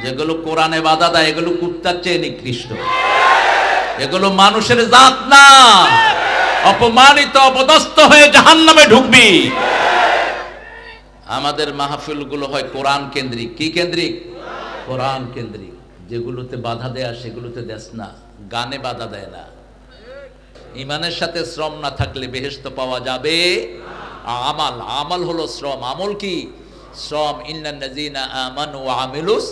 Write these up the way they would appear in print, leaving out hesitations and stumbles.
যেগুলো কোরআনে বাধা দেয় এগুলো কুত্তার চেয়ে নিকৃষ্ট, এগুলো মানুষের জাত না। অপমানিত অপদস্থ হয়ে জাহান্নামে ঢুকবি। আমাদের মাহফিলগুলো হয় কোরআন কেন্দ্রিক। কি কেন্দ্রিক? কোরআন কেন্দ্রিক। যেগুলোতে বাধা দেয়া সেগুলোতে দেস না, গানে বাধা দেয় না। ইমানের সাথে শ্রম না থাকলে বেহেশত পাওয়া যাবে। আমাল, আমাল হলো শ্রম। আমল কি? শ্রম। ইন্নাল্লাযীনা আমানু ওয়া আমিলুস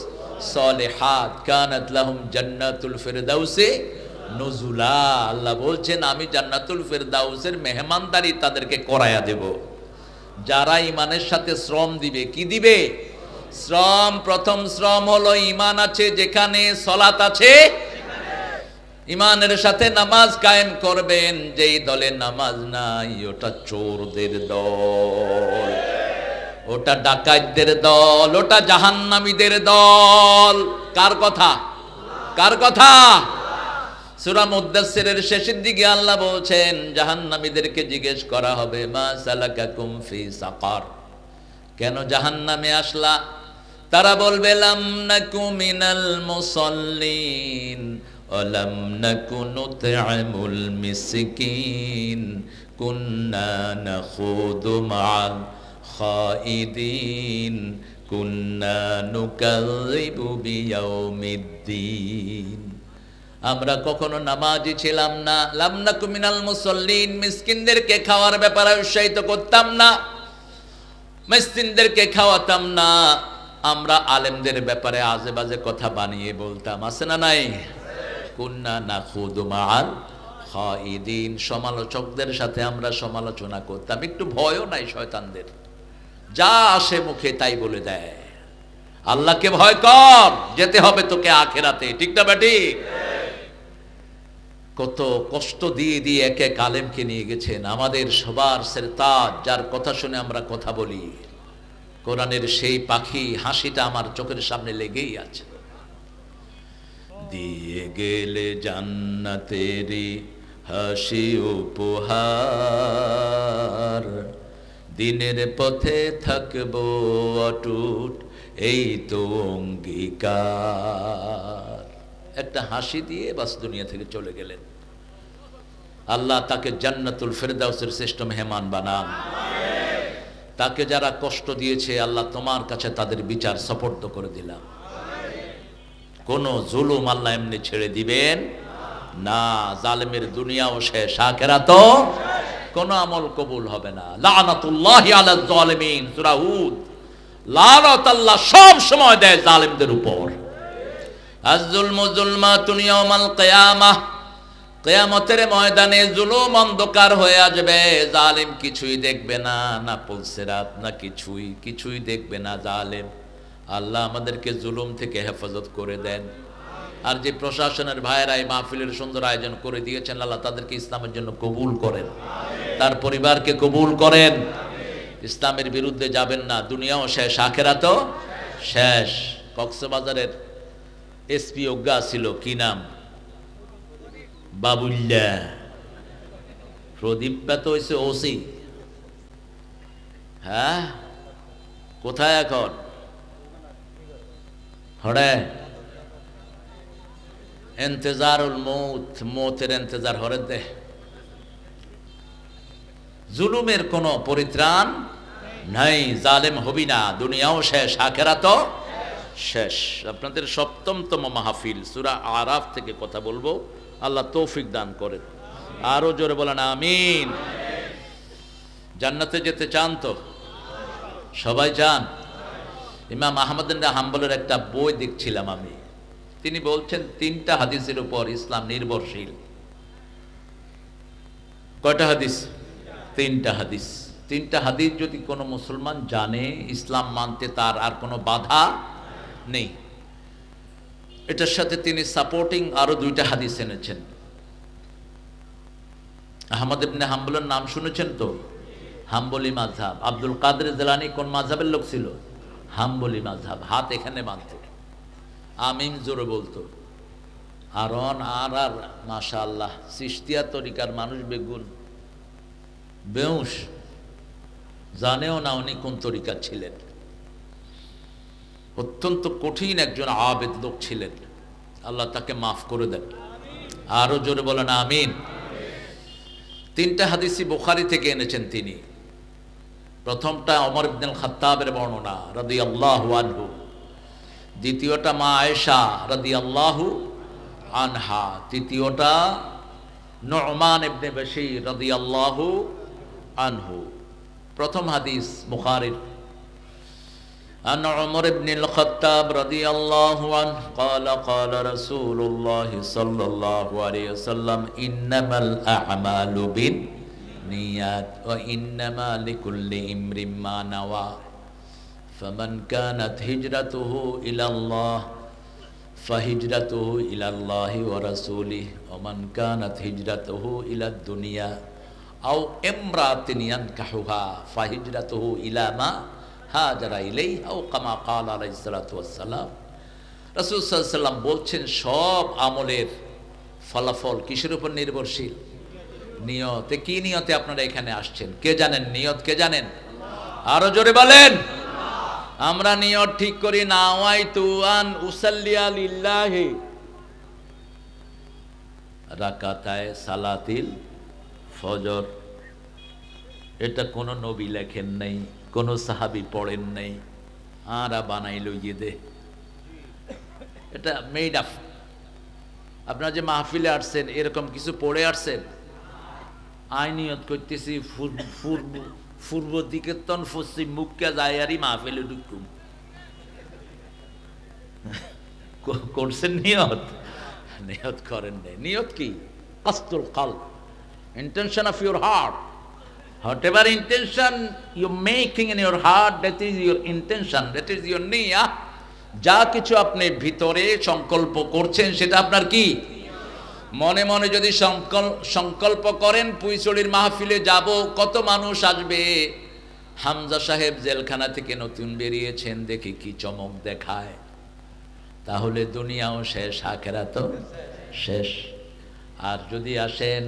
সলিহাত কানাত লাহুম জান্নাতুল ফিরদাউসি নুজুলা। আল্লাহ বলছেন আমি জান্নাতুল ফিরদাউসের মেহমানদারি তাদেরকে করায়া দেব যারা ইমানের সাথে শ্রম দিবে। কি দিবে? শ্রম। প্রথম শ্রম হলো ইমান আছে যেখানে, সালাত আছে, ইমানের সাথে নামাজ কায়েম করবেন। যেই দলে নামাজ নাই ওটা চোরদের দল, ওটা ডাকাতদের দল, ওটা জাহান্নামীদের দল। কার কথা? কার কথা? সূরা মুদ্দাসসিরের শেষের দিকে আল্লাহ বলছেন জাহান্নামীদেরকে জিজ্ঞেস করা হবে মা সালাকাকুম ফি সাকার, কেন জাহান্নামে আসলা? তারা বলবে লাম নাকু মিনাল মুসাল্লিন ওয়া লাম নাকু নুত'আমুল মিসকিন কুন্না নাখুদু মা'আল খাইদিন কুন্না নুকাযযিবু বিয়াউমিদ্দিন। আমরা কখনো নামাজি ছিলাম না। লাম নাকু মিনাল মুসাল্লিন, মিসকিনদেরকে খাওয়ার ব্যাপারে উৎসাহিত করতাম না, মিসকিনদেরকে খাওয়াতাম না। আমরা আলেমদের ব্যাপারে আজে বাজে কথা বানিয়ে বলতাম। আছে না নাই? কুন্না নাখুদু মা'আল খাইদিন, সমালোচকদের সাথে আমরা সমালোচনা করতাম। একটু ভয়ও নাই শয়তানদের, যা আসে মুখে তাই বলে দেয়। আল্লাহকে ভয় কর, যেতে হবে তোকে আখিরাতে। ঠিক না বেটি? কত কষ্ট দিয়ে দিয়ে এক এক আলেমকে নিয়ে গেছেন। আমাদের সবার সেরতাজ, যার কথা শুনে আমরা কথা বলি, কোরআনের সেই পাখি হাসিটা আমার চোখের সামনে লেগেই আছে। দিয়ে গেলে জান্নাতেরি হাসি উপহার, দিনের পথে থাকবো অটুট এই তো অঙ্গীকার। একটা হাসি দিয়ে বাস দুনিয়া থেকে চলে গেলেন। আল্লাহ তাকে জান্নাতুল ফিরদাউসের শ্রেষ্ঠ মেহমান বানান। তাকে যারা কষ্ট দিয়েছে আল্লাহ তোমার কাছে তাদের বিচার সুপর্দ করে দিলাম। কোন জুলুম আল্লাহ এমনি ছেড়ে দিবেন না। জালেমের দুনিয়াও শেষ, আখিরাতও কোন আমল কবুল হবে না। লানাতুল্লাহি আলাল যালিমিন, সূরা হুদ। লানত আল্লাহ সব সময় দেয় জালেমদের উপর। আয-যুলমু যুলমাতুন ইয়াউমাল কিয়ামাহ, কিয়ামতের ময়দানে জুলুম অন্ধকার হয়ে আসবে। জালেম কিছুই দেখবে না, না পুলসিরাত, না কিছুই দেখবে না জালেম। আল্লাহ আমাদেরকে জুলুম থেকে হেফাজত করে দেন। আর যে প্রশাসনের ভাইয়েরা এই মাহফিলের সুন্দর আয়োজন করে দিয়েছেন, আল্লাহ তাদেরকে ইসলামের জন্য কবুল করেন, তার পরিবারকে কবুল করেন। ইসলামের বিরুদ্ধে যাবেন না, দুনিয়াও শেষ, আখিরাতও শেষ। কক্সবাজারের এসপি অজ্ঞা ছিল, কি নাম? বাবুল্লা। প্রদীপ তো হয়েছে ওসি। হ্যাঁ, কোথায় এখন? হরে ইন্তজারুল মৌত, মৌতের ইন্তজার হরে দে। জুলুমের কোনো পরিত্রাণ নাই, জালেম হবি না, দুনিয়াও শেষ, আখিরাতও শেষ। আপনাদের সপ্তমতম মাহফিল, সূরা আরাফ থেকে কথা বলবো। আল্লাহ তৌফিক দান করেন। আরো জোরে বলেন আমিন। জান্নাতে যেতে চান তো? সবাই চান? ইমাম আহমদ ইবনে হাম্বলের একটা বই দেখছিলাম আমি। তিনি বলছেন 3টা হাদিসের উপর ইসলাম নির্ভরশীল। কয়টা হাদিস? 3টা হাদিস। 3টা হাদিস যদি কোনো মুসলমান জানে, ইসলাম মানতে তার আর কোনো বাধা নেই। এটার সাথে তিনি সাপোর্টিং আরো 2টা হাদিস এনেছেন। আহমদ ইবনে হাম্বলের নাম শুনেছেন তো? হাম্বলি মাযহাব। আব্দুল কাদের জিলানী কোন মাযহাবের লোক ছিল? হাম্বলি মাযহাব। হাত এখানে বাঁধতো, আমিন জোরে বলতো। আর মাশাআল্লাহ চিশতিয়া তরিকার মানুষ বেগুন বেউস, জানেও না উনি কোন তরিকা ছিলেন। অত্যন্ত কঠিন একজন আবেদ লোক ছিলেন, আল্লাহ তাকে মাফ করে দেন। আরো জোরে বলেন আমিন। তিনটা হাদিসই বুখারী থেকে এনেছেন তিনি। প্রথমটা ওমর ইবনুল খাত্তাবের বর্ণনা রাদিয়াল্লাহু আনহু, দ্বিতীয়টা মা আয়েশা রাদিয়াল্লাহু আনহা, তৃতীয়টা নু'মান ইবনে বাশীর রাদিয়াল্লাহু আনহু। প্রথম হাদিস বুখারীর, عن عمر بن الخطاب رضي الله عنه قال قال رسول الله صلى الله عليه وسلم إنما الأعمال بالنيات وإنما لكل امرئ ما نوى فمن كانت هجرته إلى الله فهجرته إلى الله ورسوله ومن كانت هجرته إلى الدنيا أو امرأة ينكحها فهجرته إلى ما হাজারা ইলাইহা আও কামা ক্বালা আলাইহিস সালাতু ওয়াস সালাম। রাসূল সাল্লাল্লাহু আলাইহি ওয়াসাল্লাম বলছেন সব আমলের ফলাফল কিসের উপর নির্ভরশীল? নিয়তে। কি নিয়তে আপনারা এখানে আসছেন? কে জানেন নিয়ত? কে জানেন? আরো জোরে বলেন। আমরা নিয়ত ঠিক করি, নাওয়াইতু আন উসাল্লিয়া লিল্লাহি রাকাতায়ে সালাতিল ফজর। এটা কোন নবী লেখেন নাই, কোন সাহাবী পড়েন নাই, আরা বানাইল দে, এটা মেড আপ। আপনারা যে মাহফিলে আসছেন এরকম কিছু পড়ে আসছেন? আইনিয়ত করতেছি পূর্ব দিকে তন পশ্চিম মুখকে যায় আরই মাহফিলে ঢুকুম, করছেন নিয়ত? নিয়ত করেন নাই। নিয়ত কি? কাসদুল কলব, intention of your heart. Whatever intention you're making in your heart, that is your intention, that is your niyyah. যা কিছু আপনি ভিতরে সংকল্প করছেন সেটা আপনার কি? মনে মনে যদি সংকল্প করেন পুইচড়ির মাহফিলে যাব, কত মানুষ আসবে, হামজা সাহেব জেলখানা থেকে নতুন বেরিয়েছেন, দেখি কি চমক দেখায়, তাহলে দুনিয়াও শেষ, আখিরাতও শেষ। আর যদি আসেন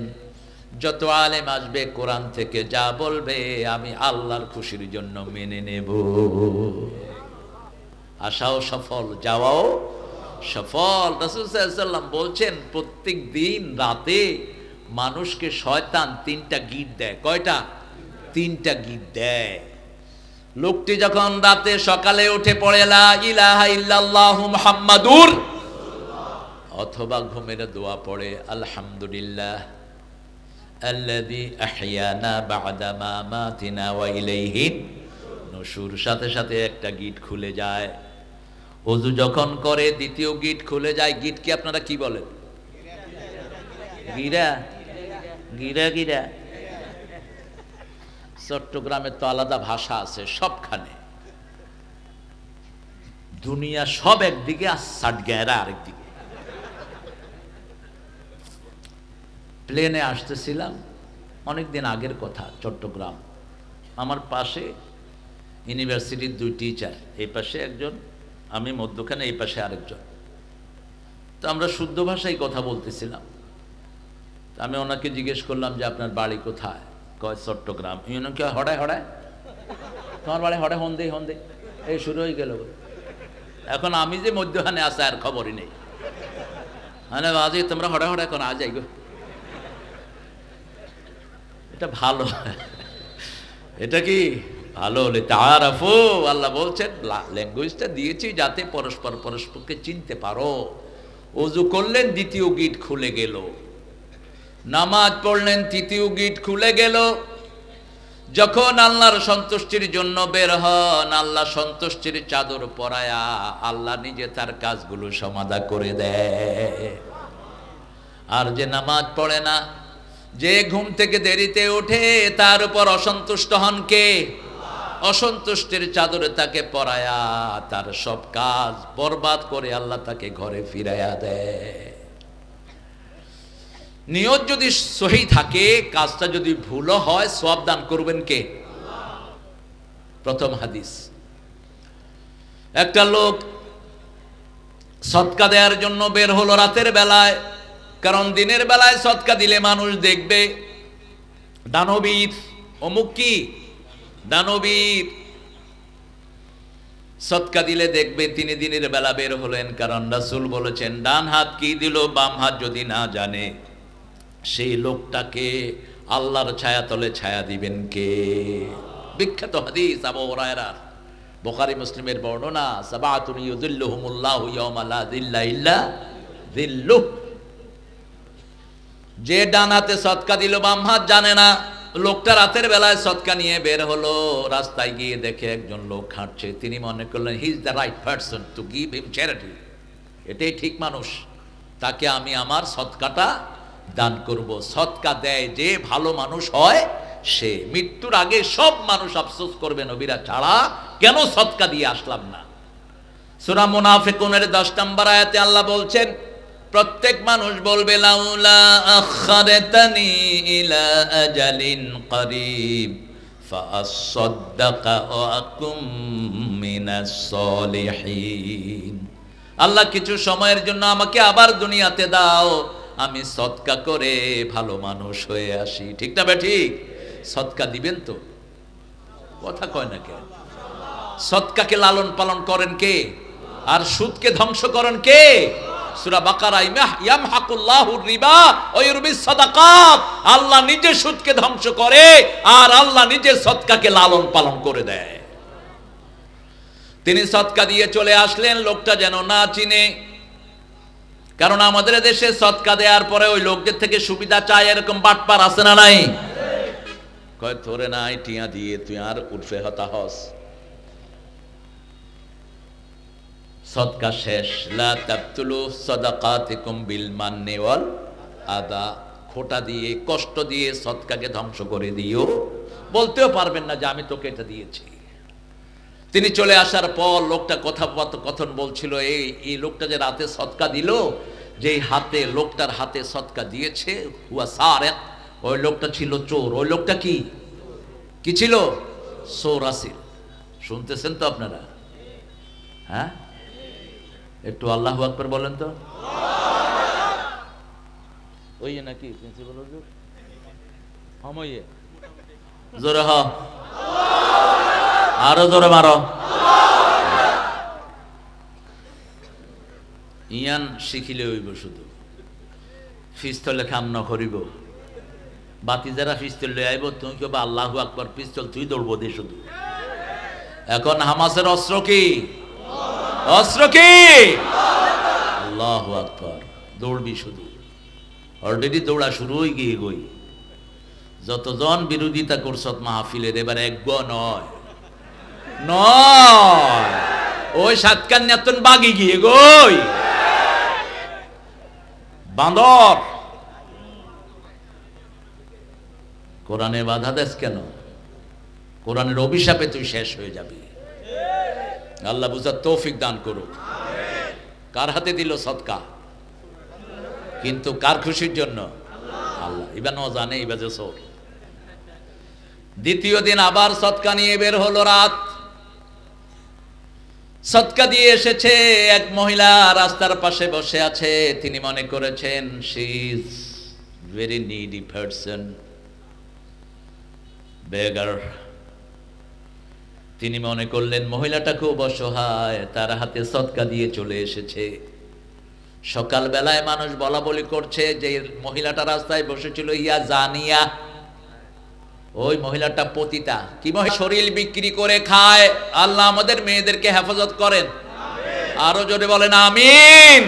যত আলেম আসবে কোরআন থেকে যা বলবে আমি আল্লাহর খুশির জন্য মেনে নেব, আশাও সফল, যাওয়াও সফল। রাসূল সাল্লাল্লাহু আলাইহি ওয়াসাল্লাম বলছেন প্রত্যেক দিন রাতে মানুষকে শয়তান 3টা গিট দেয়। কয়টা? 3টা গিট দেয়। লোকটি যখন রাতে সকালে উঠে পড়ে লা ইলাহা ইল্লাল্লাহু মুহাম্মাদুর, অথবা ঘুমের দোয়া পড়ে আলহামদুলিল্লাহ আল্লাযী আহইয়ানা বা'দা মা মাতিনা ওয়া ইলাইহি নুশুর, সাথে সাথে একটা গিট খুলে যায়। ওযু যখন করে দ্বিতীয় গিট খুলে যায়। গিট কি আপনারা কি বলেন? গিরা, গিরা গিরা। চট্টগ্রামের তো আলাদা ভাষা আছে সবখানে, দুনিয়া সব একদিকে আর সাটগেরা আরেকদিকে। প্লেনে আসতেছিলাম, অনেকদিন আগের কথা, চট্টগ্রাম। আমার পাশে ইউনিভার্সিটির 2 টিচার, এই পাশে একজন, আমি মধ্যখানে, এই পাশে আরেকজন। তো আমরা শুদ্ধ ভাষায় কথা বলতেছিলাম। আমি ওনাকে জিজ্ঞেস করলাম যে আপনার বাড়ি কোথায়? কয় চট্টগ্রাম। কি হড়ায় হড়ায়, তোমার বাড়ি হড়ায়? হন্দে হন্দে, এই শুরু হয়ে গেল। এখন আমি যে মধ্যখানে আসে আর খবরই নেই। মানে আজই তোমরা হড়ায় হড়ায় এখন আজ গো, এটা ভালো, এটা কি ভালো? তাআরাফু, আল্লাহ বলছেন ল্যাঙ্গুয়েজটা দিয়েছি যাতে পরস্পর পরস্পরকে চিনতে পারো। ওযু করলেন, দ্বিতীয় গিট খুলে গেল। নামাজ পড়লেন, তৃতীয় গিট খুলে গেল। যখন আল্লাহর সন্তুষ্টির জন্য বের হন, আল্লাহ সন্তুষ্টির চাদর পরায়া আল্লাহ নিজে তার কাজগুলো সমাধা করে দেয়। আর যে নামাজ পড়ে না, যে ঘুম থেকে দেরিতে ওঠে, তার উপর অসন্তুষ্ট হন কে? অসন্তুষ্টির চাদরে তাকে পরায়া তার সব কাজ বরবাদ করে আল্লাহ তাকে ঘরে ফিরাইয়া দেয়। নিয়ত যদি সহি থাকে, কাজটা যদি ভুল হয়, সওয়াব দান করবেন কে? প্রথম হাদিস, একটা লোক সদকা দেওয়ার জন্য বের হলো রাতের বেলায়, কারণ দিনের বেলায় সদকা দিলে মানুষ দেখবে দানবীর, অমুক কি দানবীর। সদকা দিলে দেখবে তিনি দিনের বেলা বের হলেন, কারণ রাসূল বলেছেন ডান হাত কি দিল বাম হাত যদি না জানে, সেই লোকটাকে আল্লাহর ছায়াতলে ছায়া দিবেন কে? বিখ্যাত হাদিস আবু হুরায়রা, বুখারী মুসলিমের বর্ণনা, সাবাতুন ইউযিল্লুহুমুল্লাহু ইয়াওমা লা যিল্লা ইল্লা যিল্লুহ। যে ডান হাতে সদকা দিল বাম হাত জানে না, লোকটা রাতের বেলায় সদকা নিয়ে বের হলো, রাস্তায় গিয়ে দেখে একজন লোক হাঁটছে, তিনি মনে করলেন he is the right person to give him charity, এটাই ঠিক মানুষ, তাকে আমি আমার সদকাটা দান করব। সদকা দেয় যে ভালো মানুষ হয় সে। মৃত্যুর আগে সব মানুষ আফসোস করবে নবীরা ছাড়া কেন সদকা দিয়ে আসলাম না। সূরা মুনাফিকুনের 10 নম্বর আয়াতে আল্লাহ বলছেন প্রত্যেক মানুষ বলবে লাউলা আখারতানি ইলা আজালিন করিব ফাআসাদদাকা ওয়া আকুম মিনাস সলিহিন। আল্লাহ কিছু সময়ের জন্য আমাকে আবার দুনিয়াতে দাও, আমি সদকা করে ভালো মানুষ হয়ে আসি। ঠিক না ঠিক? সদকা দিবেন তো? কথা কয় না কেন? সদকাকে লালন পালন করেন কে? আর সুদকে ধ্বংস করেন কে? সূরা বাকারা, ইয়ামহাকুল্লাহুর রিবা ওয়া ইউরবিস সাদাকাত। আল্লাহ নিজে সুদকে ধ্বংস করে আর আল্লাহ নিজে সদকাকে লালন পালন করে দেয়। তিনি সদকা দিয়ে চলে আসলেন, লোকটা যেন না চিনে, কারণ আমাদের দেশে সদকা দেওয়ার পরে ওই লোকদের থেকে সুবিধা চায় এরকম বাটপার আছে না নাই? কয় তোরে নাই টিয়া দিয়ে তুই আর উঠবে হতাহস। সদকা শেষ, লা তাবতুলু সাদাকাতিকুম বিল মান্নি ওয়াল আদা। খোটা দিয়ে কষ্ট দিয়ে সদকাকে ধ্বংস করে দিও, বলতেও পারবেন না যে আমি তোকে এটা দিয়েছি। তিনি চলে আসার পর লোকটা কথন বলছিল, এই লোকটা যে রাতে সদকা দিল, যেই হাতে লোকটার হাতে সদকা দিয়েছে হুয়া সারিক, ওই লোকটা ছিল চোর। ওই লোকটা কি ছিল? চোর আছিল। শুনতেছেন তো আপনারা? হ্যাঁ, একটু আল্লাহু আকবার বলেন তো। ওই নাকি প্রিন্সিপাল হুজুর আময়ে জোরে হ, আরো জোরে মারো। ইয়ান শিখিলে হইব, শুধু পিস্তলে কাম ন করিব। বাতি যারা পিস্তল লই আইব তুমি কবা আল্লাহু আকবার, পিস্তল তুই দৌড়বো দে শুধু। এখন হামাসের অস্ত্র কি? অস্ত্র কি? আল্লাহু আকবার, দৌড়বি শুধু। অলরেডি দৌড়া শুরু হয়ে গিয়ে গই। যতজন বিরোধিতা করছত মাহফিলের, এবার এক নয় নয়, ওই সাতকান্যাতন বাগি গিয়ে গই বান্দর। কোরআনে বাধা দেশ কেন? কোরআনের অভিশাপে তুই শেষ হয়ে যাবি। আল্লাহ বুঝার তৌফিক দান করুক। কার হাতে দিল সদকা? কিন্তু কার খুশির জন্য? আল্লাহ। ইবানো জানে ইবাজে সোর। দ্বিতীয় দিন আবার সদকা নিয়ে বের হলো রাত। সদকা দিয়ে এসেছে, এক মহিলা রাস্তার পাশে বসে আছে। তিনি মনে করেছেন she is very needy person, beggar. তিনি মনে করলেন মহিলাটা খুব অসহায়, তার হাতে সদকা দিয়ে চলে এসেছে। সকাল বেলায় মানুষ বলা বলি করছে যে মহিলাটা রাস্তায় বসেছিল ইয়া জানিয়া, ওই মহিলাটা পতিতা। কি শরীর বিক্রি করে খায়। আল্লাহ আমাদের মেয়েদেরকে হেফাজত করেন, আরো জোরে বলেন আমিন।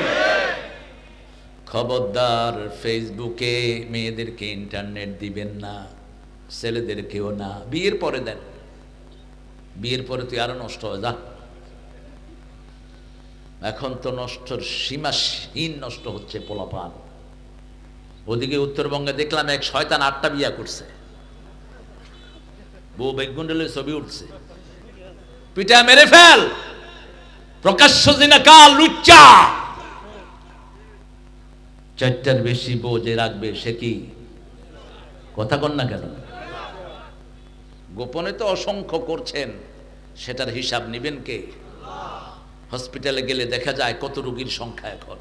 খবরদার ফেসবুকে মেয়েদেরকে ইন্টারনেট দিবেন না, ছেলেদেরকেও না। বিয়ের পরে দেন, বিয়ের পরে তুই আরো নষ্ট হয়ে যা। এখন তো নষ্টর সীমাহীন নষ্ট হচ্ছে পোলাপান। ওদিকে উত্তরবঙ্গে দেখলাম এক শয়তান 8টা বিয়া করছে, বউ বেগুন্ডেলের ছবি উঠছে। পিটা মেরে ফেল, প্রকাশ্য জিনা কাল লুচ্চা। 4টার বেশি বউ যে রাখবে সে কি? কথা কন না কেন? গোপনে তো অসংখ্য করছেন, সেটার হিসাব নেবেন কে? হসপিটালে গেলে দেখা যায় কত রোগীর সংখ্যা এখন।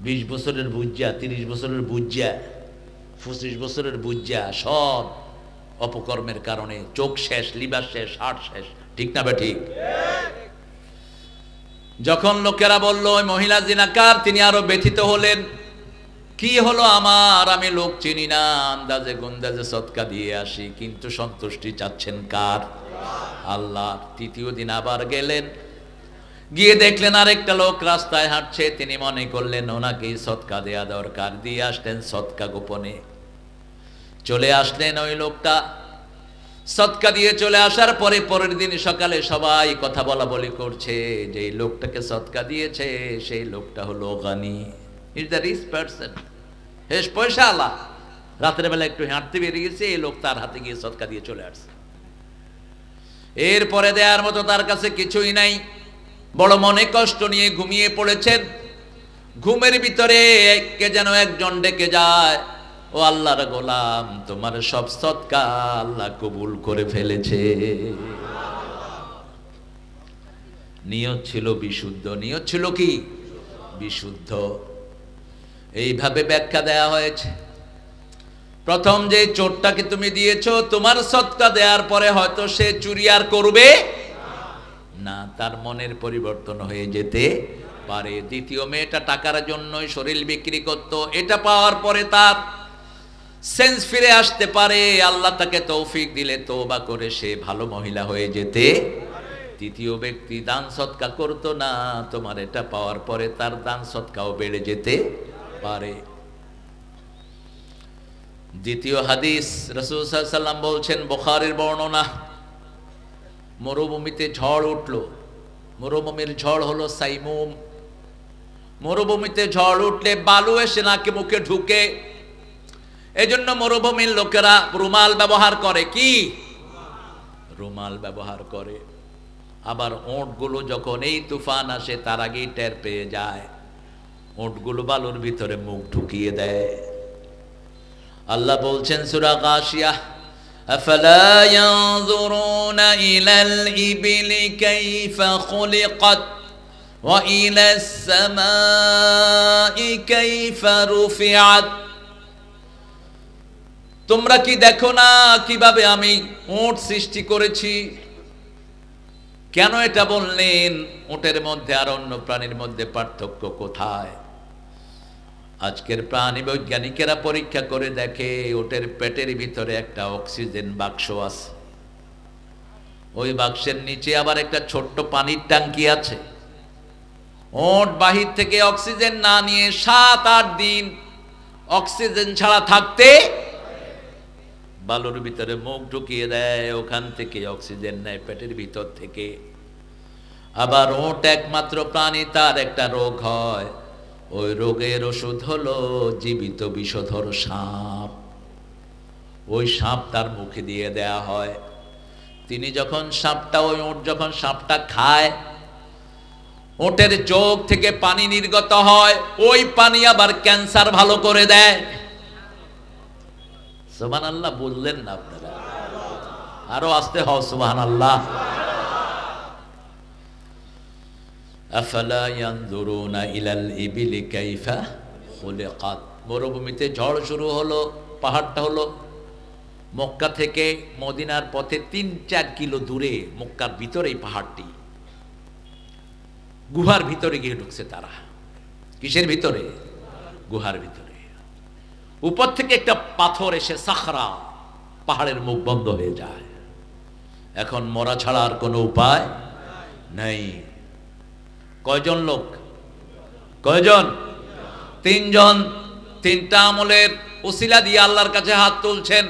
20 বছরের বুজ্জা, 30 বছরের বুজ্জা, 25 বছরের বুজ্জা, সব অপকর্মের কারণে চোখ শেষ, লিভার শেষ, হার্ট শেষ, ঠিক না ঠিক? যখন লোকেরা বলল ওই মহিলা জিনাকার, তিনি আরো ব্যথিত হলেন। কি হলো আমার, আমি লোক চিনি না, আন্দাজে গুন্দাজে সদকা দিয়ে আসি, কিন্তু সন্তুষ্টি চাচ্ছেন কার? আল্লাহ। তৃতীয় দিন আবার গেলেন, গিয়ে দেখলেন আরেকটা লোক রাস্তায় হাঁটছে, তিনি মনে করলেন ওনাকেই সদকা দেয়া দরকার, দিয়ে আসলেন সদকা গোপনে। চলে আসলেন ওই লোকটা, সদকা দিয়ে চলে আসার পরে পরের দিন সকালে সবাই কথা বলা বলি করছে যে এই লোকটাকে সদকা দিয়েছে সেই লোকটা হলো গানি, is the rich person, has পয়সা আলা। রাতের বেলা একটু হাঁটতে বেরিয়ে গেছে, এই লোক তার হাতে গিয়ে সদকা দিয়ে চলে আসছে। এরপরে দেওয়ার মতো তার কাছে কিছুই নাই, বড় মনে কষ্ট নিয়ে ঘুমিয়ে পড়েছেন। ঘুমের ভিতরে কে যেন একজন ডেকে যায়, ও আল্লাহর গোলাম, তোমার সব সদকা আল্লাহ কবুল করে ফেলেছে। নিয়ত ছিল বিশুদ্ধ, নিয়ত ছিল কি? বিশুদ্ধ। এইভাবে ব্যাখ্যা দেয়া হয়েছে, প্রথম যে চোরটাকে তুমি দিয়েছো, তোমার সদকা দেওয়ার পরে হয়তো সে চুরি আর করবে না, তার মনের পরিবর্তন হয়ে যেতে পারে। দ্বিতীয় মেয়েটা টাকার জন্যই শরীর বিক্রি করত, এটা পাওয়ার পরে তার সেন্স ফিরে আসতে পারে, আল্লাহ তাকে তৌফিক দিলে তওবা করে সে ভালো মহিলা হয়ে যেতে। তৃতীয় ব্যক্তি দান সদকা করতো না, তোমার এটা পাওয়ার পরে তার দান সদকাও বেড়ে যেতে পারে। দ্বিতীয় হাদিস, রাসূল সাল্লাল্লাহু আলাইহি ওয়াসাল্লাম বলছেন, বুখারীর বর্ণনা, মরুভূমিতে ঝড় উঠলো। মরুভূমির ঝড় হলো সাইমুম। মরুভূমিতে ঝড় উঠলে বালু এসে নাকে মুখে ঢুকে, এজন্য মরুভূমির লোকেরা রুমাল ব্যবহার করে। কি? রুমাল ব্যবহার করে। আবার ওঁটগুলো যখন এই তুফান আসে তার আগেই টের পেয়ে যায়, ওঁটগুলো বালুর ভিতরে মুখ ঢুকিয়ে দেয়। আল্লাহ বলছেন সূরা গাশিয়া, আফালা ইয়ানজুরুনা ইলাল ইবিলি কাইফা খুলিকাত ওয়া ইলাস সামাই কাইফা রুফিআত। তোমরা কি দেখো না কিভাবে আমি উট সৃষ্টি করেছি? কেন এটা বললেন? উটের মধ্যে আর অন্য প্রাণীর মধ্যে পার্থক্য কোথায়? আজকের প্রাণী বৈজ্ঞানিকেরা পরীক্ষা করে দেখে উটের পেটের ভিতরে একটা অক্সিজেন বাক্স আছে, ওই বাক্সের নিচে আবার একটা ছোট্ট পানির ট্যাঙ্কি আছে। উট বাহির থেকে অক্সিজেন না নিয়ে 7-8 দিন অক্সিজেন ছাড়া থাকতে, বালুর ভিতরে মুখ ঢুকিয়ে দেয়, ওখান থেকে অক্সিজেন নেয় পেটের ভিতর থেকে। আবার উট একমাত্র প্রাণী, তার একটা রোগ হয়, ওই রোগের ওষুধ হলো জীবিত বিষধর সাপ। ওই সাপ তার মুখে দিয়ে দেয়া হয়। তিনি যখন সাপটা, ওই উট যখন সাপটা খায়, উটের চোখ থেকে পানি নির্গত হয়, ওই পানি আবার ক্যান্সার ভালো করে দেয়। সুবহানাল্লাহ বললেন না আপনারা? আরো আস্তে হও সুবহানাল্লাহ। আফালা ইয়ানজুরুনা ইলাল ইবিলি কাইফা খুলিকাত। মরুভূমিতে ঝড় শুরু হলো, পাহাড়টা হলো মক্কা থেকে মদিনার পথে 3-4 কিলো দূরে, মক্কার ভিতরে এই পাহাড়টি। গুহার ভিতরে গিয়ে ঢুকছে তারা। কিসের ভিতরে? গুহার ভিতরে। উপর থেকে একটা পাথর এসে সাখরা, পাহাড়ের মুখ বন্ধ হয়ে যায়। এখন মরা ছাড়া আর কোনো উপায় নেই। কয়জন লোক? কয়জন? 3 জন। 3টা আমলের উসিলা দিয়ে আল্লাহর কাছে হাত তুলছেন।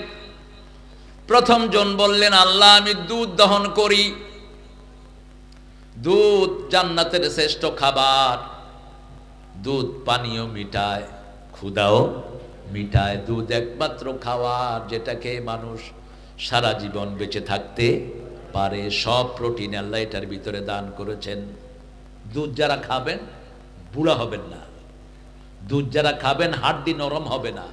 প্রথম জন বললেন, আল্লাহ আমি দুধ দহন করি। দুধ জান্নাতের শ্রেষ্ঠ খাবার। দুধ পানীয় মিটায়, ক্ষুধাও মিটায়। দুধ একমাত্র খাবার যেটা খেয়ে মানুষ সারা জীবন বেঁচে থাকতে পারে। সব প্রোটিন আল্লাহ এটার ভিতরে দান করেছেন। দুধ যারা খাবেন বুড়া হবেন না, দুধ যারা খাবেন হাড্ডি নরম হবে না,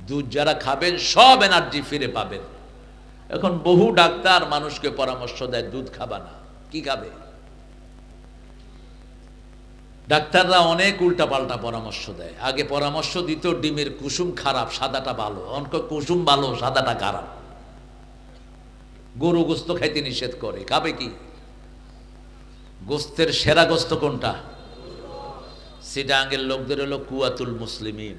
দুধ যারা খাবেন সব এনার্জি ফিরে পাবেন। এখন বহু ডাক্তার মানুষকে পরামর্শ দেয় দুধ খাবা না। কি খাবে? ডাক্তাররা অনেক উল্টাপাল্টা পরামর্শ দেয়। আগে পরামর্শ দিত ডিমের কুসুম খারাপ, সাদাটা ভালো। অনেক কুসুম ভালো, সাদাটা খারাপ। গরু গোস্ত খাইতে নিষেধ করে, খাবে কি? গোস্তের সেরা গোস্ত কোনটা? সিটাঙ্গের লোকদের হলো কুয়াতুল মুসলিমিন।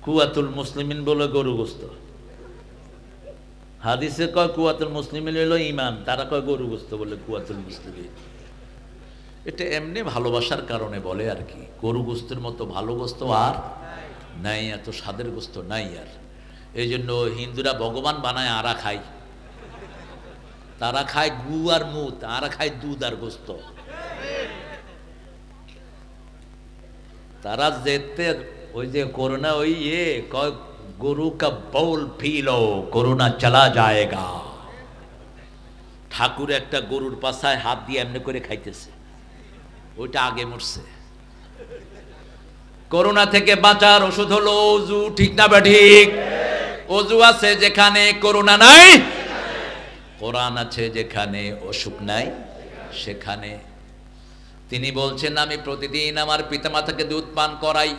কুয়াতুল মুসলিমিন বলে গরু গোস্ত। হাদিসে কয় কুয়াতুল মুসলিমিন হলো ইমান, তারা কয় গরু গোস্ত বলে কুয়াতুল মুসলিমিন। এটা এমনি ভালোবাসার কারণে বলে আর কি। গরু গোস্তের মতো ভালো গোস্ত আর নাই, এত স্বাদের গোস্ত নাই আর। এই জন্য হিন্দুরা ভগবান বানায়, আরা খায়। তারা খায় গু আর মুত, আরা খায় দুধ আর গোস্ত। তারা যেতে ওই যে করোনা ওই কয় গরু কা বউল পি লো, করোনা চলা যায়গা। ঠাকুর একটা গরুর পাছায় হাত দিয়ে এমনি করে খাইতেছে, ওইটা আগে মরছে। করোনা থেকে বাঁচার ওষুধ হলো অজু, ঠিক না ঠিক? অজু আছে যেখানে করোনা নাই, কোরআন আছে যেখানে অসুখ নাই সেখানে। তিনি বলছেন আমি প্রতিদিন আমার পিতামাতাকে দুধ পান করাই।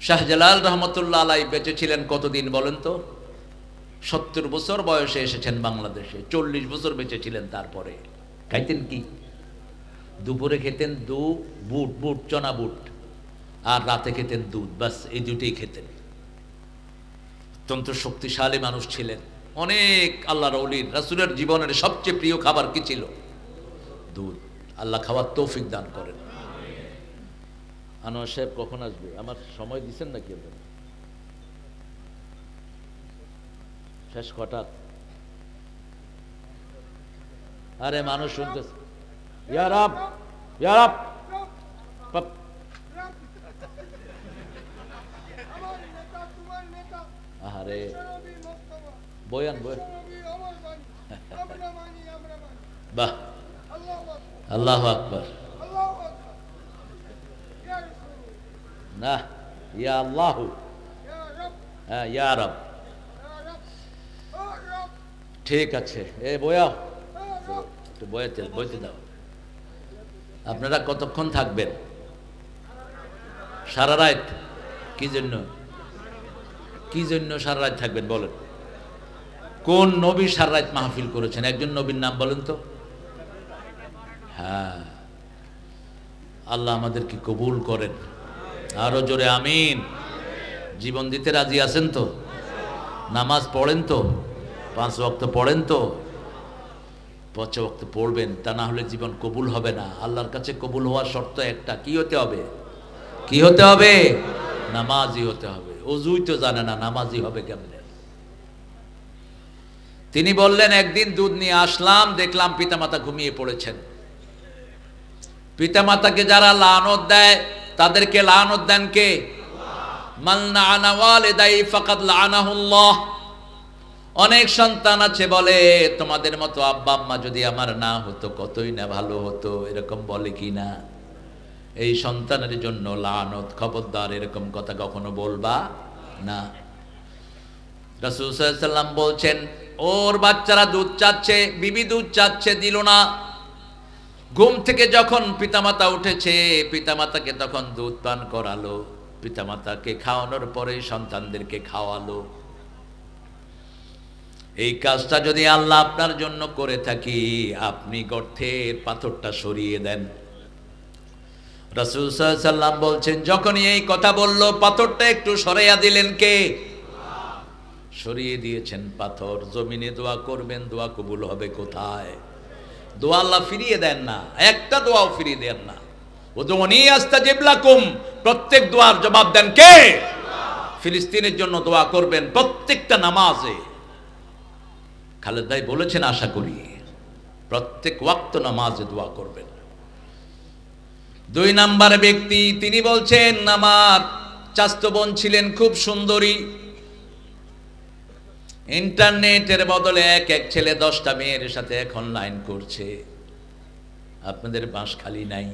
শাহজালাল রহমতুল্লাহ আলাই বেঁচে ছিলেন কতদিন বলেন তো? 70 বছর বয়সে এসেছেন বাংলাদেশে, 40 বছর বেঁচে ছিলেন। তারপরে খাইতেন কি? দুপুরে খেতেন বুট চনা বুট, আর রাতে খেতেন দুধ, বাস এই দুটেই খেতেন। অত্যন্ত শক্তিশালী মানুষ ছিলেন। অনেক আল্লাহর ওলির রাসূলের জীবনের সবচেয়ে প্রিয় খাবার কি ছিল? দুধ। আল্লাহ খাওয়ার তৌফিক দান করেন। আনোয়ার সাহেব কখন আসবে? আমার সময় দিচ্ছেন নাকি? শেষ হঠাৎ, আরে মানুষ শুনতেছে। ইয়া রাব, ইয়া রাব। আরে বয়ান বয়ান, বাহ, আল্লাহু আকবার। না, ইয়া আল্লাহ, হ্যাঁ ইয়া রাব। ঠিক আছে, এ বয়াও, একটু বইতে দাও। আপনারা কতক্ষণ থাকবেন? সারা রাত? কি জন্য? কি জন্য সারা রাত থাকবেন বলেন? কোন নবী সারা রাত মাহফিল করেছেন? একজন নবীর নাম বলেন তো। হ্যাঁ, আল্লাহ আমাদেরকে কবুল করেন। আরো জোরে আমিন। জীবন দিতে রাজি আছেন তো? নামাজ পড়েন তো? 5 ওয়াক্ত পড়েন তো? 5 ওয়াক্ত পড়বেন, তা না হলে জীবন কবুল হবে না। আল্লাহর কাছে কবুল হওয়ার শর্ত একটা, কি হতে হবে? কি হতে হবে? নামাজি হতে হবে। ওযুই তো জানে না, নামাজি হবে কেমনে? তিনি বললেন একদিন দুধ নিয়ে আসলাম, দেখলাম পিতামাতা ঘুমিয়ে পড়েছেন। পিতামাতাকে যারা লানত দেয় তাদেরকে লানত দেন কে? মান লাআনা ওয়ালিদাই ফাকাদ লাআনাহুল্লাহ। অনেক সন্তান আছে বলে তোমাদের মতো আব্বা আম্মা যদি আমার না হতো কতই না ভালো হতো, এরকম বলে কি না? এই সন্তানের জন্য লানত, খবরদার এরকম কথা কখনো বলবা না। রাসূল সাল্লাল্লাহু আলাইহি ওয়াসাল্লাম বলছেন ওর বাচ্চারা দুধ চাচ্ছে, বিবি দুধ চাচ্ছে, দিল না। ঘুম থেকে যখন পিতামাতা উঠেছে, পিতামাতাকে তখন দুধ পান করালো, পিতামাতাকে খাওয়ানোর পরে সন্তানদেরকে খাওয়ালো। এই কাজটা যদি আল্লাহ আপনার জন্য করে থাকি, আপনি গর্তের পাথরটা সরিয়ে দেন। রাসূল সাল্লাল্লাহু আলাইহি ওয়াসাল্লাম বলছেন যখনই এই কথা বলল, পাথরটা একটু সরাইয়া দিলেন কে? সরিয়ে দিয়েছেন পাথর। জমিনে দোয়া করবেন, দোয়া কবুল হবে কোথায়? দোয়া আল্লাহ ফিরিয়ে দেন না, একটা দোয়াও ফিরিয়ে দেন না। উদউনি আস্তাজিব লাকুম, প্রত্যেক দোয়ার জবাব দেন কে? ফিলিস্তিনের জন্য দোয়া করবেন প্রত্যেকটা নামাজে। খালেদ ভাই বলেছেন আশা করি প্রত্যেক ওয়াক্ত নামাজে দোয়া করবেন। 2 নম্বর ব্যক্তি, তিনি বলছেন আমার চাচাতো বোন ছিলেন খুব সুন্দরী, ইন্টারনেটের বদলে এক ছেলে 10টা মেয়ের সাথে এখন লাইন করছে। আপনাদের বাঁশ খালি নাই,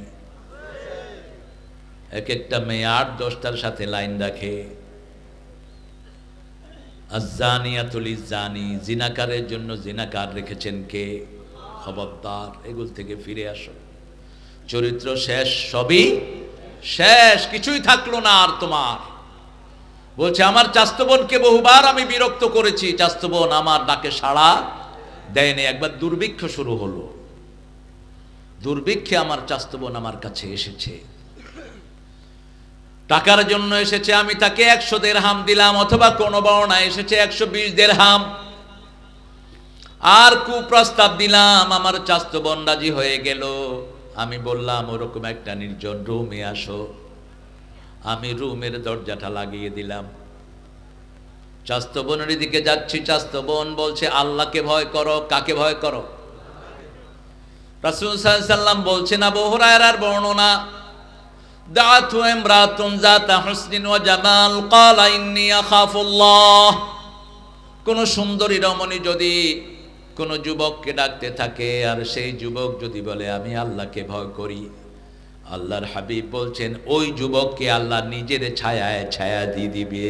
এক একটা মেয়ে 8-10টার সাথে লাইন রাখে। আয-যানিয়াতুল ইয-যানি, জিনাকারের জন্য জিনাকার রেখেছেন কে? খবরদার, এগুলো থেকে ফিরে আসো। চরিত্র শেষ, সবই শেষ, কিছুই থাকলো না আর তোমার। বলছে আমার চাচতো বোনকে বহুবার আমি বিরক্ত করেছি, চাচতো বোন আমার ডাকে সাড়া দেয়নি। একবার দুর্ভিক্ষ শুরু হলো, দুর্ভিক্ষে আমার চাচতো বোন আমার কাছে এসেছে, টাকার জন্য এসেছে। আমি তাকে 100 দিরহাম দিলাম, অথবা কোন বর্ণায় এসেছে 120 দিরহাম, আর কুপ্রস্তাব দিলাম। আমার চাচতো বোন রাজি হয়ে গেল। আমি বললাম ওরকম একটা নির্জন রুমে আসো। আমি রুমের দরজাটা লাগিয়ে দিলাম। চাচতো বোনের দিকে যাচ্ছি, চাচতো বোন বলছে আল্লাহকে ভয় করো। কাকে ভয় করো? রাসূল সাল্লাল্লাহু আলাইহি ওয়াসাল্লাম বলছেন, আবু হুরায়রার বর্ণনা, দাআতু ইমরাতুন যাতা হুসনিন ওয়া জামাল ক্বালা ইন্নী আখাফুল্লাহ। কোন সুন্দরী রমণী যদি কোন যুবককে ডাকতে থাকে, আর সেই যুবক যদি বলে আমি আল্লাহকে ভয় করি, আল্লাহর হাবিব বলছেন ওই যুবককে আল্লাহ নিজের ছায়ায় ছায়া দিয়ে দিবে।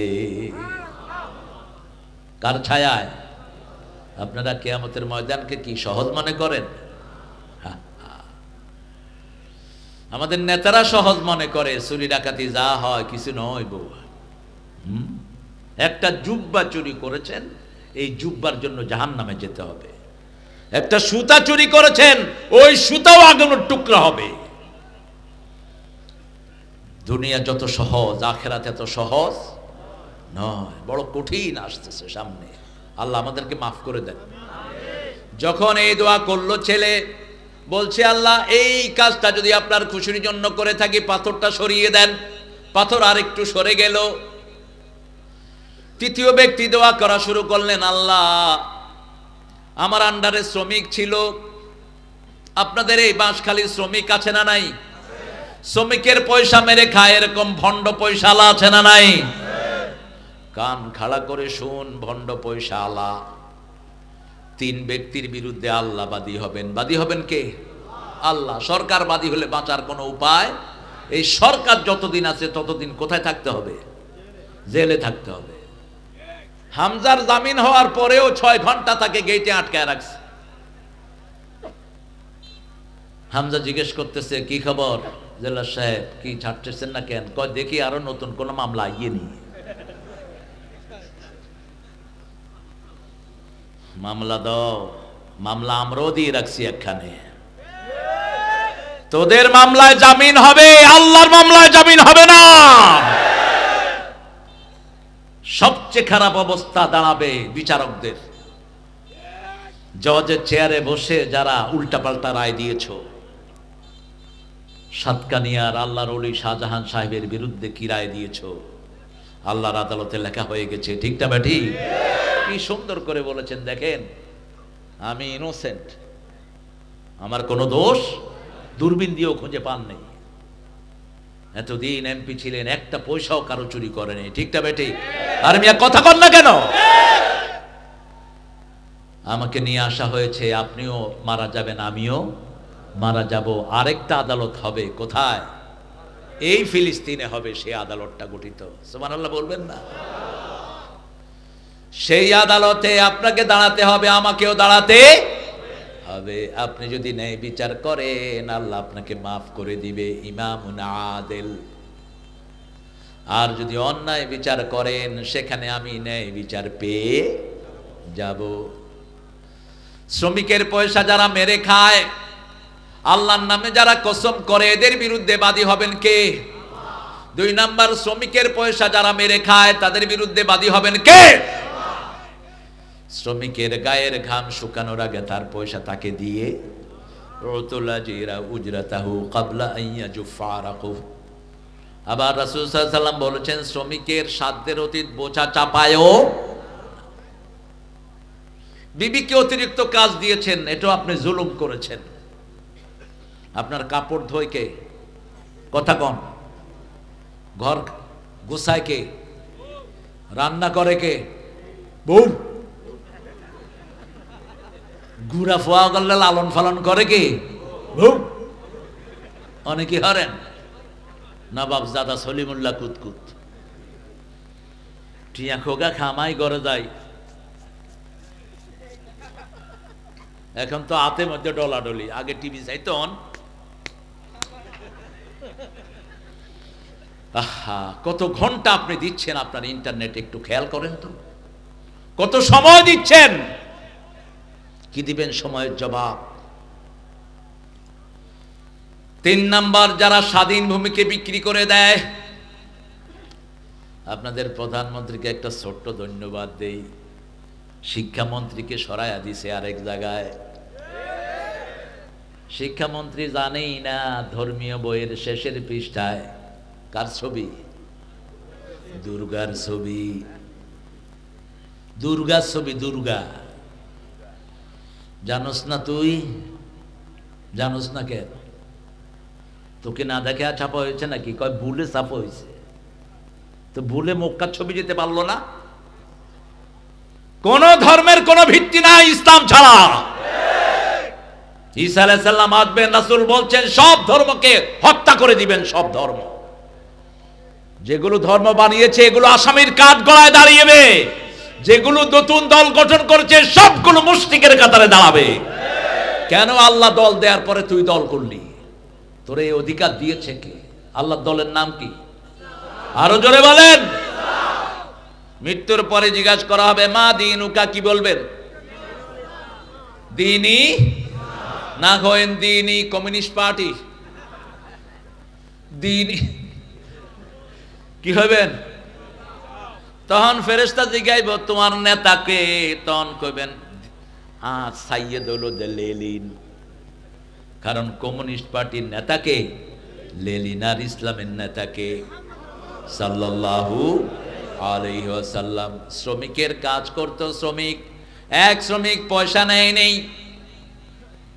কার ছায়ায়? আপনারা কিয়ামতের ময়দানকে কি সহজ মনে করেন? আমাদের নেতারা সহজ মনে করে, চুরি ডাকাতি যা হয় কিছু নয় বউ। একটা জুব্বা চুরি করেছেন, এই জুব্বার জন্য জাহান্নামে যেতে হবে। একটা সুতা চুরি করেছেন, ওই সুতাও আগুনের টুকরা হবে। দুনিয়া যত সহজ, আখিরাত এত সহজ নয়, বড় কঠিন আসতেছে সামনে। আল্লাহ আমাদেরকে মাফ করে দেন। যখন এই দোয়া করলো ছেলে, বলছে আল্লাহ এই কাজটা যদি আপনার খুশির জন্য করে থাকি, পাথরটা সরিয়ে দেন। পাথর আরেকটু সরে গেল। তৃতীয় ব্যক্তি দোয়া করা শুরু করলেন, আল্লাহ আমার আন্ডারে শ্রমিক ছিল, আপনাদের এই বাঁশখালী শ্রমিক আছে না নাই? শ্রমিকের পয়সা মেরে খায়, এরকম ভণ্ড পয়সালা আছে না নাই? কান খাড়া করে শুন, ভণ্ড পয়সালা 3 ব্যক্তির বিরুদ্ধে আল্লাহ বাদী হবেন। বাদী হবেন কে? আল্লাহ। সরকার বাদী হলে বাঁচার কোনো উপায়? এই সরকার যতদিন আছে ততদিন কোথায় থাকতে হবে? জেলে থাকতে হবে। হামজার জামিন হওয়ার পরেও 6 ঘন্টা তাকে গেটে আটকায় রাখছে। হামজা জিজ্ঞেস করতেছে কি খবর জেলার সাহেব, কি ছাড়তেছেন না কেন? কয় দেখি আরো নতুন কোন মামলা আইয়ে নি। মামলা দাও। মামলা আমরাও দিয়ে রাখছি একখানে। তোদের মামলায় জামিন হবে, আল্লাহর মামলায় জামিন হবে না। সবচেয়ে খারাপ অবস্থা দাঁড়াবে বিচারকদের। জজের চেয়ারে বসে যারা উল্টাপাল্টা রায় দিয়েছ, সাতকানিয়ার আল্লাহর ওলি শাহজাহান সাহেবের বিরুদ্ধে কি রায় দিয়েছ, আল্লাহর আদালতে লেখা হয়ে গেছে। ঠিক না বেঠি? কি সুন্দর করে বলেছেন দেখেন, আমি ইনোসেন্ট, আমার কোনো দোষ দূরবীন দিয়েও খুঁজে পান নেই। এতদিন এমপি ছিলেন, একটা পয়সাও কারো চুরি করেনি। ঠিক না বেঠি? আর মিয়া কথা কন না কেন? আমাকে নিয়ে আসা হয়েছে, আপনিও মারা যাবেন, আমিও মারা যাব। আরেকটা আদালত হবে কোথায়? এই ফিলিস্তিনে হবে সেই আদালতটা গঠিত। সুবহানাল্লাহ বলবেন না? সেই আদালতে আপনাকে দাঁড়াতে হবে, আমাকেও দাঁড়াতে হবে। আপনি যদি ন্যায় বিচার করেন, আল্লাহ আপনাকে মাফ করে দিবে, ইমামুন আদিল। আর যদি অন্যায় বিচার করেন, সেখানে আমি ন্যায় বিচার পেয়ে যাব। শ্রমিকের পয়সা যারা মেরে খায়, আল্লাহর নামে যারা কসম করে, এদের বিরুদ্ধে বাদী হবেন কে? 2 নাম্বার, শ্রমিকের পয়সা যারা মেরে খায় তাদের বিরুদ্ধে বাদী হবেন কে? শ্রমিকের গায়ের ঘাম শুকানোর আগে তার পয়সা তাকে দিয়ে, আবার রাসূল সাল্লাল্লাহু আলাইহি ওয়াসাল্লাম বলেছেন শ্রমিকের সাধ্যের অতীত বোঝা চাপায়ও। বিবিকে অতিরিক্ত কাজ দিয়েছেন, এটাও আপনি জুলুম করেছেন। আপনার কাপড় ধোয় কে? কথা কন। ঘর গোছায় কে? রান্না করে কে? বউ। গুড়া ফোয়া করলে লালন পালন করে কে? বউ। অনেকে হরেন নবাব জাদা সলিমুল্লাহ কুতকুত, টিয়া খোগা খামাই করে যায়। এখন তো হাতে মধ্যে ডলাডলি, আগে টিভি চাইতন। আহা, কত ঘন্টা আপনি দিচ্ছেন আপনার ইন্টারনেটে, একটু খেয়াল করেন তো, কত সময় দিচ্ছেন, কি দিবেন সময়ের জবাব? 3 নাম্বার, যারা স্বাধীন ভূমিকে বিক্রি করে দেয়। আপনাদের প্রধানমন্ত্রীকে একটা ছোট্ট ধন্যবাদ দেই, শিক্ষামন্ত্রীকে সরাইয়া দিছে আরেক জায়গায়। শিক্ষামন্ত্রী জানেই না ধর্মীয় বইয়ের শেষের পৃষ্ঠায় কার ছবি? দুর্গার ছবি। দুর্গার ছবি, দুর্গা। জানোস না তুই? জানোস না কেন? তোকে না দেখে ছাপা হয়েছে নাকি? কয় ভুলে ছাপা হয়েছে। তো ভুলে মক্কার ছবি যেতে পারলো না? কোন ধর্মের কোন ভিত্তি নাই ইসলাম ছাড়া। ঈসা আলাইহিস সালাম আসবেন, রাসূল বলছেন সব ধর্মকে হত্যা করে দিবেন, সব ধর্ম। যেগুলো ধর্ম বানিয়েছে এগুলো আসামির কাঠ গলায় দাঁড়িয়েবে, যেগুলো নতুন দল গঠন করেছে সবগুলো মুশরিকের কাতারে দাঁড়াবে। কেন? আল্লাহ দল দেওয়ার পরে তুই দল করলি, তোর এই অধিকার দিয়েছে কে? আল্লাহর দলের নাম কি? আরো জোরে বলেন। মৃত্যুর পরে জিজ্ঞাসা করা হবে মা দীনুকা, কি বলবেন? দীনি না হয়েন দীনি কমিউনিস্ট পার্টি, দীনি কি হবেন? তখন ফেরেশতা জিজ্ঞাইব তোমার নেতাকে, তখন কইবেন সাইয়েদুল লেলিন। কারণ কমিউনিস্ট পার্টির নেতাকে লেলিন, আর ইসলামের নেতাকে সাল্লাল্লাহু আলাইহি ওয়াসাল্লাম। শ্রমিকের কাজ করতো শ্রমিক, এক শ্রমিক পয়সা নেই,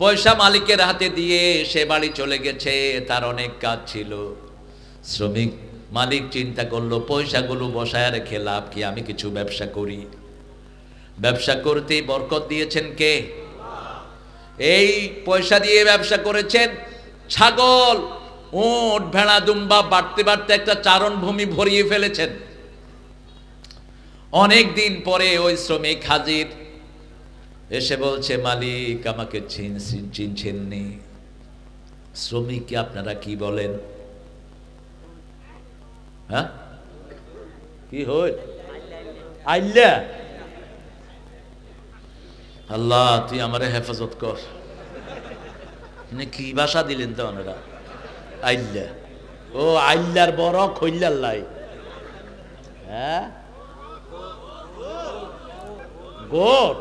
পয়সা মালিকের হাতে দিয়ে সে বাড়ি চলে গেছে, তার অনেক কাজ ছিল। শ্রমিক মালিক চিন্তা করলো পয়সাগুলো বসায় রেখে লাভ কি, আমি কিছু ব্যবসা করি। ব্যবসা করতেই বরকত দিয়েছেন কে? এই পয়সা দিয়ে ব্যবসা করেছেন। ছাগল, উট, ভেড়া, দুম্বা বাড়তে বাড়তে একটা চারণ ভূমি ভরিয়ে ফেলেছেন। অনেক দিন পরে ওই শ্রমিক হাজির, এসে বলছে মালিক আমাকে চিনছেননি। শ্রমিককে আপনারা কি বলেন? হ্যাঁ, কি হয়? আইল্লা। আল্লাহ তুই আমারে হেফাজত কর। কি ভাষা দিলেন তো ওনারা? আইল্লা। ও আইল্লার বড় খৈল্লার লাই। হ্যাঁ, গোর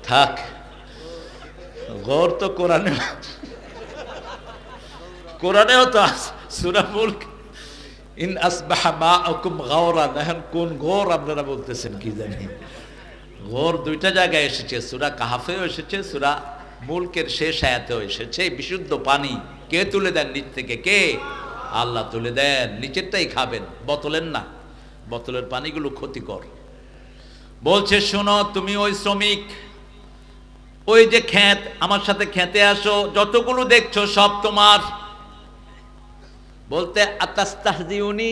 থাক, গোর তো কোরআনে, কোরআনেও তো সূরা মুলক ইন আসবাহা মাআকুম গাওরান। এখন কোন গোর আপনারা বলতেছেন কি জানি? গোর দুইটা জায়গায় এসেছে, সূরা কাহাফেও এসেছে, সূরা মুলকের শেষ আয়াতেও এসেছে। বিশুদ্ধ পানি কে তুলে দেন নিচ থেকে? কে? আল্লাহ তুলে দেন। নিচেরটাই খাবেন, বোতলের না, বোতলের পানিগুলো ক্ষতিকর। বলছে শোনো তুমি ওই শ্রমিক, ওই যে ক্ষেত, আমার সাথে খেতে আসো, যতগুলো দেখছো সব তোমার। বলতে আতাস্তাহজিউনি,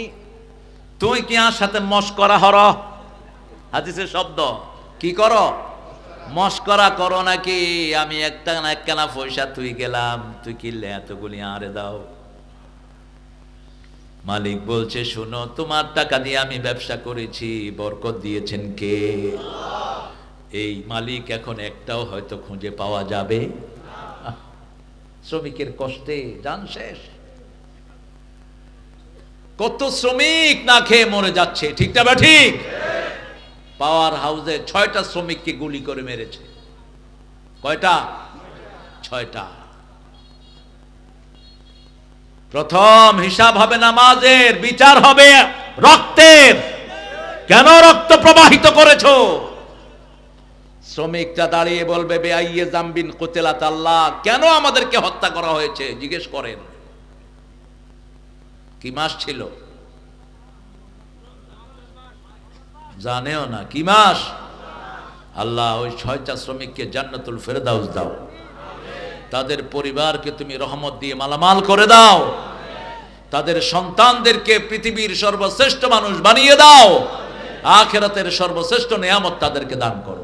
তুই কি আমার সাথে মশকরা হর? হাদিসের শব্দ কি করো? মশকরা করো নাকি? আমি একটা না একখানা পয়সা তুই গেলাম, তুই কিনলে এতগুলি আরে দাও। মালিক বলছে শোনো তোমার টাকা দিয়ে আমি ব্যবসা করেছি, বরকত দিয়েছেন কে? এই মালিক এখন একটাও হয়তো খুঁজে পাওয়া যাবে। শ্রমিকের কষ্টে জান শেষ। কত শ্রমিক না খেয়ে মরে যাচ্ছে, ঠিক না বা ঠিক? পাওয়ার হাউসে 6টা শ্রমিককে গুলি করে মেরেছে। কয়টা? 6টা। প্রথম হিসাব হবে নামাজের, বিচার হবে রক্তের। কেন রক্ত প্রবাহিত করেছো? শ্রমিকটা দাঁড়িয়ে বলবে বেআইয়ে জামবিন কুতিলাত আল্লাহ, কেন আমাদেরকে হত্যা করা হয়েছে জিজ্ঞেস করেন। কি মাস ছিল? জানেও না কি মাস। আল্লাহ ওই 6টা শ্রমিককে জান্নাতুল ফেরদাউস দাও, তাদের পরিবারকে তুমি রহমত দিয়ে মালামাল করে দাও, তাদের সন্তানদেরকে পৃথিবীর সর্বশ্রেষ্ঠ মানুষ বানিয়ে দাও, আখিরাতের সর্বশ্রেষ্ঠ নিয়ামত তাদেরকে দান করো।